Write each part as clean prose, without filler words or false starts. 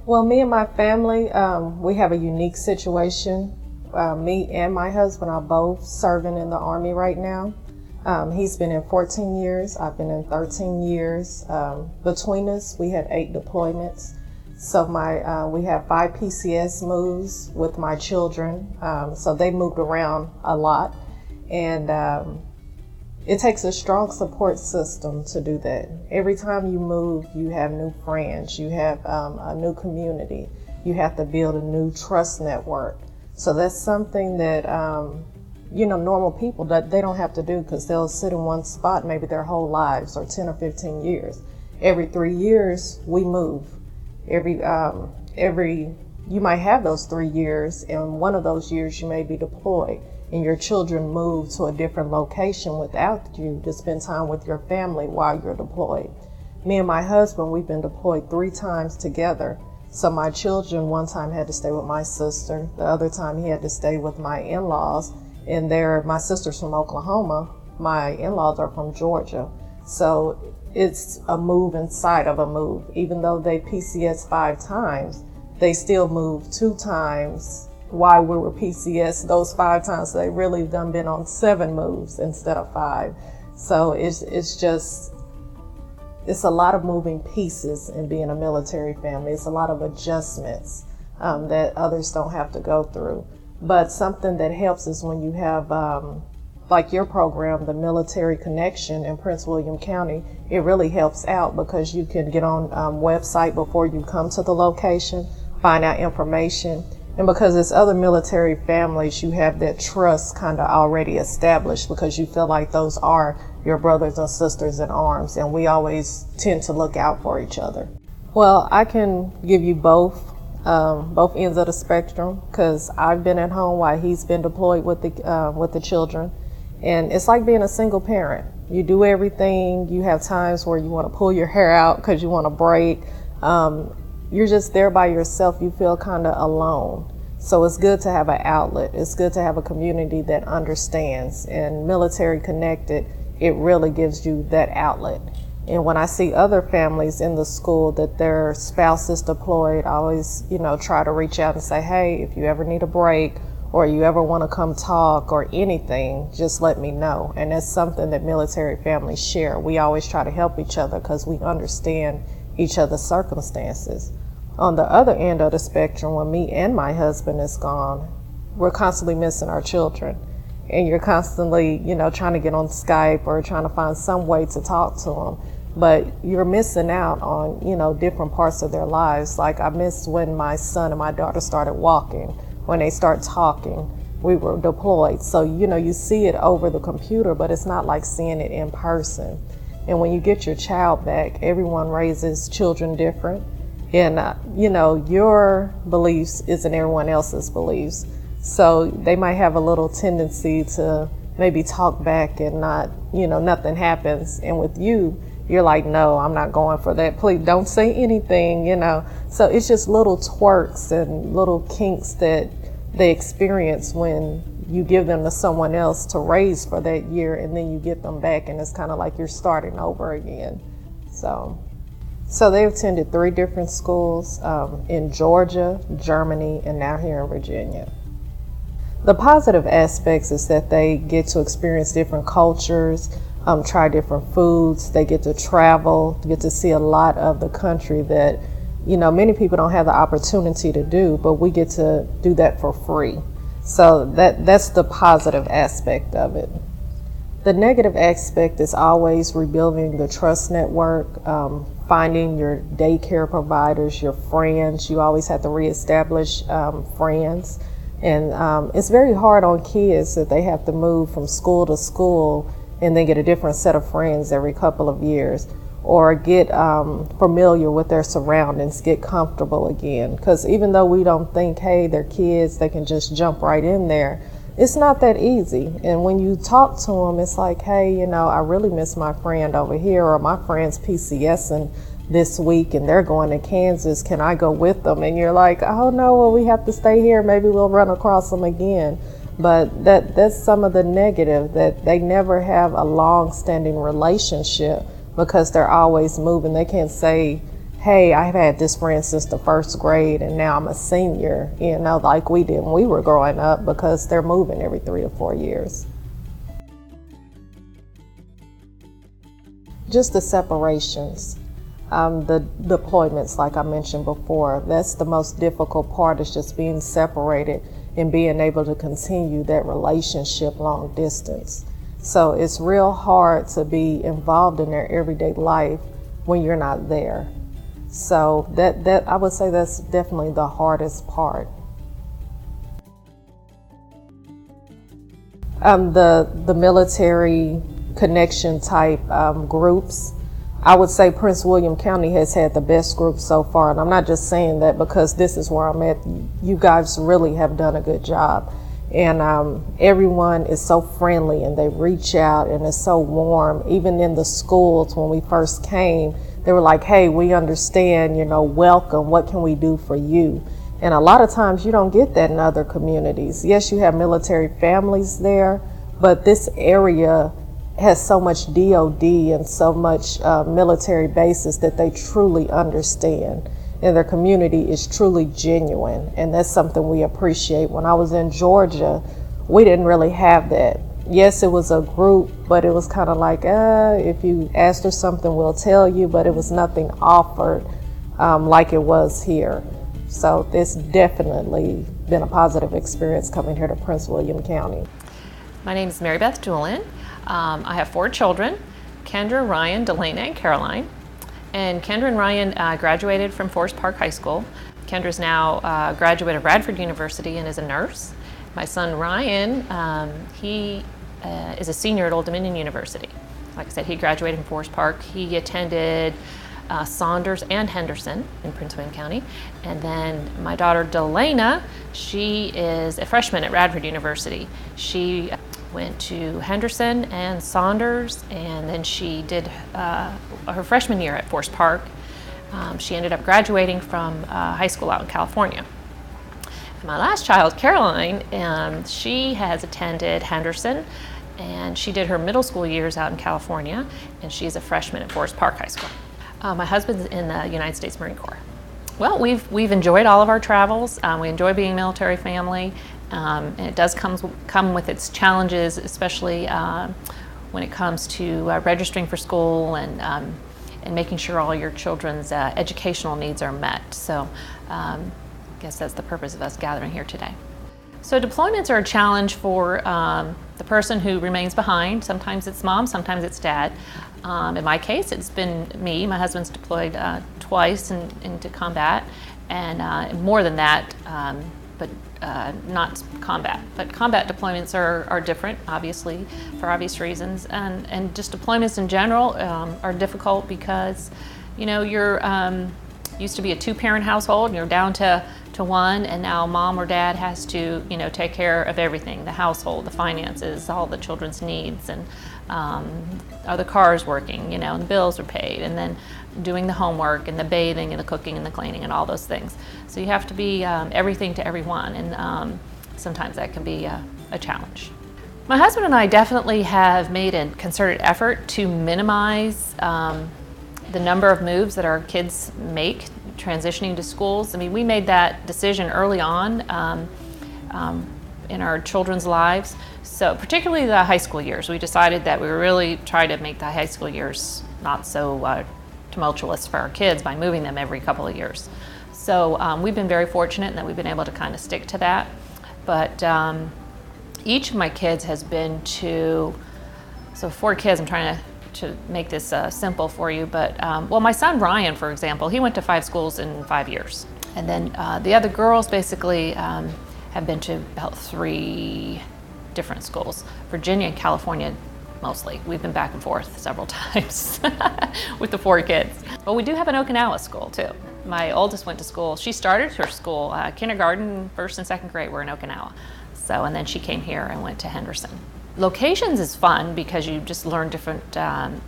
Well, me and my family, we have a unique situation. Me and my husband are both serving in the Army right now. He's been in 14 years. I've been in 13 years. Between us, we had 8 deployments. So we have 5 PCS moves with my children. So they moved around a lot. And it takes a strong support system to do that. Every time you move, you have new friends, you have a new community, you have to build a new trust network. So that's something that, normal people, that they don't have to do because they'll sit in one spot maybe their whole lives or 10 or 15 years. Every 3 years, we move. You might have those 3 years, and one of those years you may be deployed, and your children move to a different location without you to spend time with your family while you're deployed. Me and my husband, we've been deployed 3 times together. So my children one time had to stay with my sister. The other time he had to stay with my in-laws. And my sister's from Oklahoma. My in-laws are from Georgia. So it's a move inside of a move. Even though they PCS 5 times, they still moved 2 times while we were PCS those 5 times. So they really done been on 7 moves instead of 5. So it's a lot of moving pieces in being a military family. It's a lot of adjustments that others don't have to go through. But something that helps is when you have, like your program, the Military Connection in Prince William County, it really helps out because you can get on website before you come to the location, find out information. And because it's other military families, you have that trust kind of already established because you feel like those are your brothers and sisters in arms, and we always tend to look out for each other. Well, I can give you both ends of the spectrum because I've been at home while he's been deployed with the children, and it's like being a single parent. You do everything. You have times where you want to pull your hair out because you want a break. You're just there by yourself. You feel kind of alone. So it's good to have an outlet. It's good to have a community that understands. And Military Connected, it really gives you that outlet. And when I see other families in the school that their spouse is deployed, I always, try to reach out and say, hey, if you ever need a break or you ever want to come talk or anything, just let me know. And that's something that military families share. We always try to help each other because we understand each other's circumstances. On the other end of the spectrum, when me and my husband is gone, we're constantly missing our children. And you're constantly, trying to get on Skype or trying to find some way to talk to them. But you're missing out on, different parts of their lives. Like I missed when my son and my daughter started walking, when they start talking. We were deployed. So, you see it over the computer, but it's not like seeing it in person. And when you get your child back, everyone raises children different. And, your beliefs isn't everyone else's beliefs. So they might have a little tendency to maybe talk back and not, nothing happens. And with you, you're like, no, I'm not going for that. Please don't say anything, So it's just little twerks and little kinks that they experience when you give them to someone else to raise for that year, and then you get them back, and it's kind of like you're starting over again. So they attended 3 different schools in Georgia, Germany, and now here in Virginia. The positive aspects is that they get to experience different cultures, try different foods, they get to travel, get to see a lot of the country that, many people don't have the opportunity to do, but we get to do that for free. So that's the positive aspect of it. The negative aspect is always rebuilding the trust network, finding your daycare providers, your friends. You always have to reestablish friends. And it's very hard on kids that they have to move from school to school and then get a different set of friends every couple of years, or get familiar with their surroundings, get comfortable again. Because even though we don't think, hey, they're kids, they can just jump right in there, it's not that easy. And when you talk to them, it's like, hey, I really miss my friend over here, or my friend's PCSing this week and they're going to Kansas. Can I go with them? And you're like, oh no, well, we have to stay here. Maybe we'll run across them again. But that's some of the negative, that they never have a long-standing relationship because they're always moving. They can't say, hey, I've had this friend since the first grade and now I'm a senior, like we did when we were growing up, because they're moving every 3 to 4 years. Just the separations, the deployments, like I mentioned before, that's the most difficult part, is just being separated and being able to continue that relationship long distance. So it's real hard to be involved in their everyday life when you're not there. So that I would say that's definitely the hardest part. The military connection type groups, I would say Prince William County has had the best group so far, and I'm not just saying that because this is where I'm at. You guys really have done a good job, and everyone is so friendly and they reach out and it's so warm. Even in the schools, when we first came, they were like, hey, we understand, welcome, what can we do for you? And a lot of times you don't get that in other communities. Yes, you have military families there, but this area has so much DOD and so much military bases that they truly understand, and their community is truly genuine, and that's something we appreciate. When I was in Georgia, we didn't really have that. Yes, it was a group, but it was kind of like, if you asked us something, we'll tell you, but it was nothing offered like it was here. So it's definitely been a positive experience coming here to Prince William County. My name is Mary Beth Doolin. I have 4 children, Kendra, Ryan, Delana, and Caroline. And Kendra and Ryan graduated from Forest Park High School. Kendra's now a graduate of Radford University and is a nurse. My son Ryan, he is a senior at Old Dominion University. Like I said, he graduated from Forest Park. He attended Saunders and Henderson in Prince William County. And then my daughter Delana, she is a freshman at Radford University. She went to Henderson and Saunders, and then she did her freshman year at Forest Park. She ended up graduating from high school out in California. And my last child, Caroline, she has attended Henderson, and she did her middle school years out in California, and she's a freshman at Forest Park High School. My husband's in the United States Marine Corps. Well, we've enjoyed all of our travels. We enjoy being a military family. And it does come with its challenges, especially when it comes to registering for school and making sure all your children's educational needs are met. So I guess that's the purpose of us gathering here today. So deployments are a challenge for the person who remains behind. Sometimes it's mom, sometimes it's dad. In my case, it's been me. My husband's deployed twice into combat, and more than that, but not combat. But combat deployments are different, obviously, for obvious reasons. And just deployments in general are difficult because, you're used to be a 2-parent household and you're down to one, and now mom or dad has to, take care of everything, the household, the finances, all the children's needs, and are the cars working, and the bills are paid, and then doing the homework and the bathing and the cooking and the cleaning and all those things. So you have to be everything to everyone, and sometimes that can be a challenge. My husband and I definitely have made a concerted effort to minimize the number of moves that our kids make transitioning to schools. I mean, we made that decision early on in our children's lives. So particularly the high school years, we decided that we were really trying to make the high school years not so tumultuous for our kids by moving them every couple of years. So we've been very fortunate in that we've been able to kind of stick to that. But each of my kids has been to, so 4 kids, I'm trying to make this simple for you, but well, my son Ryan, for example, he went to 5 schools in 5 years. And then the other girls basically have been to about 3 different schools. Virginia and California mostly. We've been back and forth several times with the 4 kids. But we do have an Okinawa school too. My oldest went to school, she started her school, kindergarten, 1st and 2nd grade were in Okinawa. So, and then she came here and went to Henderson. Locations is fun because you just learn different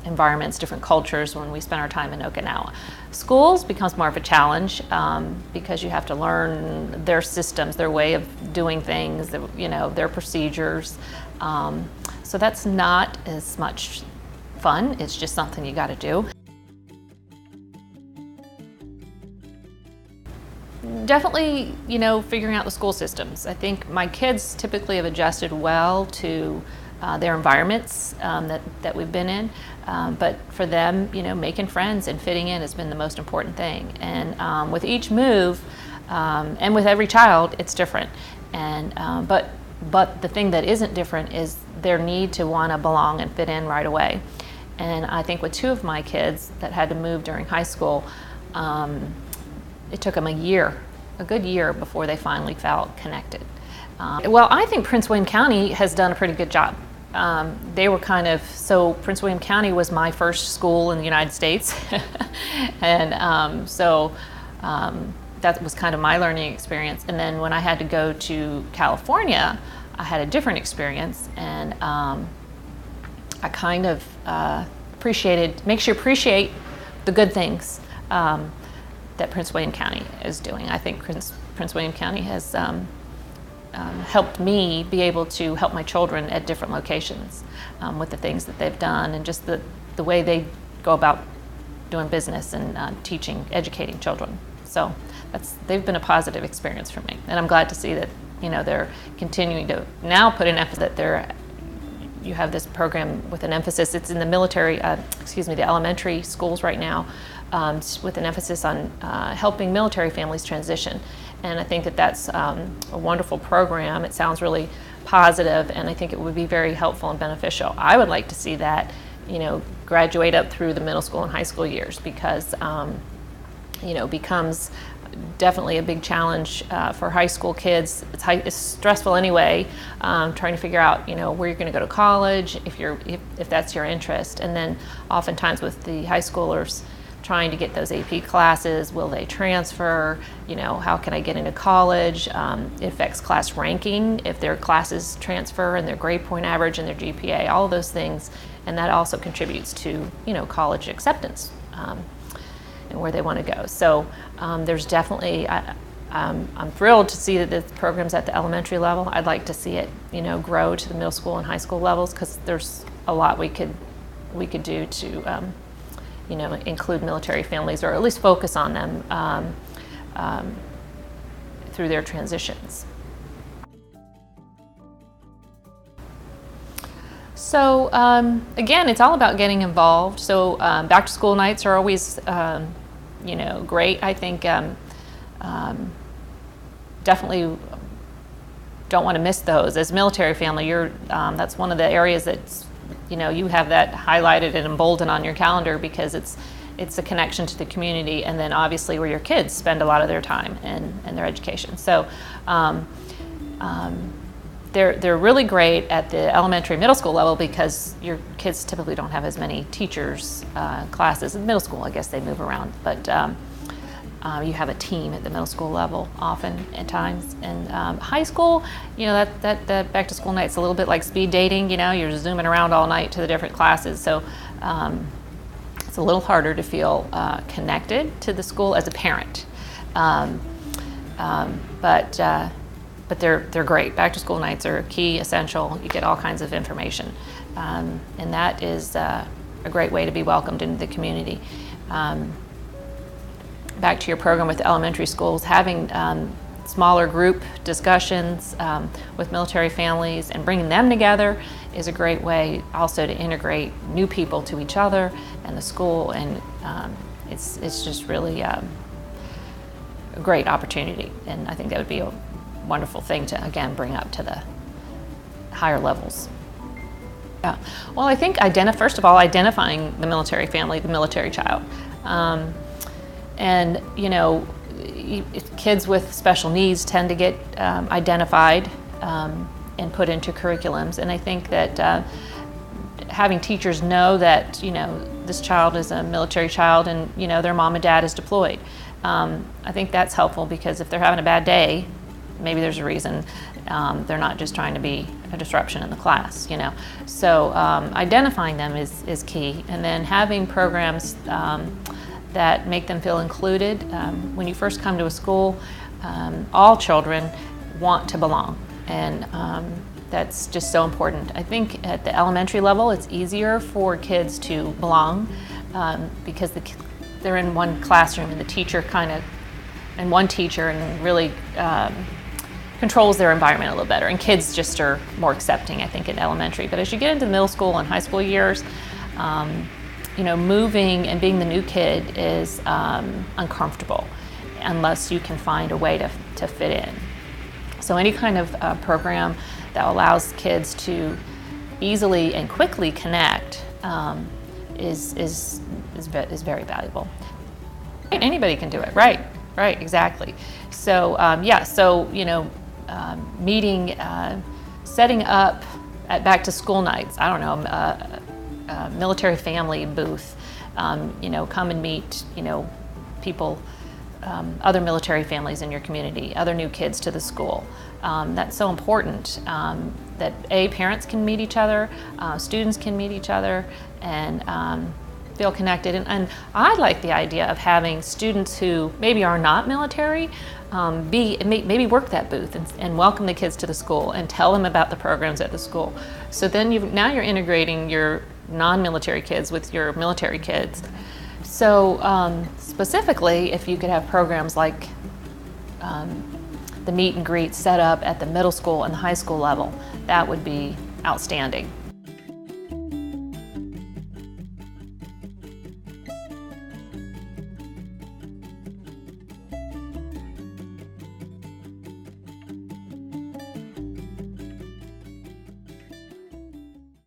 environments, different cultures when we spend our time in Okinawa. Schools becomes more of a challenge because you have to learn their systems, their way of doing things, their procedures. So that's not as much fun, it's just something you got to do. Definitely, you know, figuring out the school systems. I think my kids typically have adjusted well to their environments that we've been in. But for them, you know, making friends and fitting in has been the most important thing. And with each move, and with every child, it's different. And but the thing that isn't different is their need to want to belong and fit in right away. And I think with two of my kids that had to move during high school, it took them a good year before they finally felt connected. Well, I think Prince William County has done a pretty good job. They were so Prince William County was my first school in the United States. And that was kind of my learning experience. And then when I had to go to California, I had a different experience. And I kind of makes you appreciate the good things that Prince William County is doing. I think Prince William County has helped me be able to help my children at different locations with the things that they've done, and just the way they go about doing business and educating children. So they've been a positive experience for me, and I'm glad to see that, you know, they're continuing to now put an emphasis that you have this program with an emphasis. It's in the the elementary schools right now, with an emphasis on helping military families transition. And I think that that's a wonderful program. It sounds really positive, and I think it would be very helpful and beneficial. I would like to see that, you know, graduate up through the middle school and high school years, because, you know, becomes definitely a big challenge for high school kids. It's stressful anyway, trying to figure out, you know, where you're going to go to college, if that's your interest. And then oftentimes with the high schoolers, trying to get those AP classes, will they transfer, you know, how can I get into college? It affects class ranking if their classes transfer, and their grade point average and their GPA, all of those things. And that also contributes to, you know, college acceptance and where they want to go. So there's definitely, I'm thrilled to see that this program's at the elementary level. I'd like to see it, you know, grow to the middle school and high school levels, because there's a lot we could do to you know, include military families, or at least focus on them through their transitions. So again, it's all about getting involved. So back to school nights are always, you know, great. I think definitely don't want to miss those. As a military family, that's one of the areas that's, you know, you have that highlighted and emboldened on your calendar, because it's a connection to the community, and then obviously where your kids spend a lot of their time and their education. So they're really great at the elementary, middle school level, because your kids typically don't have as many teachers classes. In middle school, I guess they move around, but you have a team at the middle school level often at times. And high school, you know, that back to school night's a little bit like speed dating. You know, you're zooming around all night to the different classes. So it's a little harder to feel connected to the school as a parent. But they're great. Back to school nights are key, essential. You get all kinds of information. And that is a great way to be welcomed into the community. Back to your program with the elementary schools, having smaller group discussions with military families and bringing them together is a great way also to integrate new people to each other and the school, and it's just really a great opportunity, and I think that would be a wonderful thing to, again, bring up to the higher levels. Yeah. Well, I think first of all, identifying the military family, the military child. And, you know, kids with special needs tend to get identified and put into curriculums. And I think that having teachers know that, you know, this child is a military child and, you know, their mom and dad is deployed. I think that's helpful, because if they're having a bad day, maybe there's a reason. They're not just trying to be a disruption in the class, you know. So identifying them is key. And then having programs that make them feel included. When you first come to a school, all children want to belong, and that's just so important. I think at the elementary level, it's easier for kids to belong because they're in one classroom, and the teacher kind of and one teacher, and really controls their environment a little better. And kids just are more accepting, I think, in elementary. But as you get into middle school and high school years, moving and being the new kid is uncomfortable unless you can find a way to fit in. So any kind of program that allows kids to easily and quickly connect is very valuable. Anybody can do it, right, exactly. So meeting, setting up at back to school nights, I don't know, military family booth, come and meet, people, other military families in your community, other new kids to the school. That's so important that parents can meet each other, students can meet each other, and feel connected. And I like the idea of having students who maybe are not military maybe work that booth and welcome the kids to the school and tell them about the programs at the school. So then now you're integrating your non-military kids with your military kids. So specifically, if you could have programs like the meet and greet set up at the middle school and the high school level, that would be outstanding.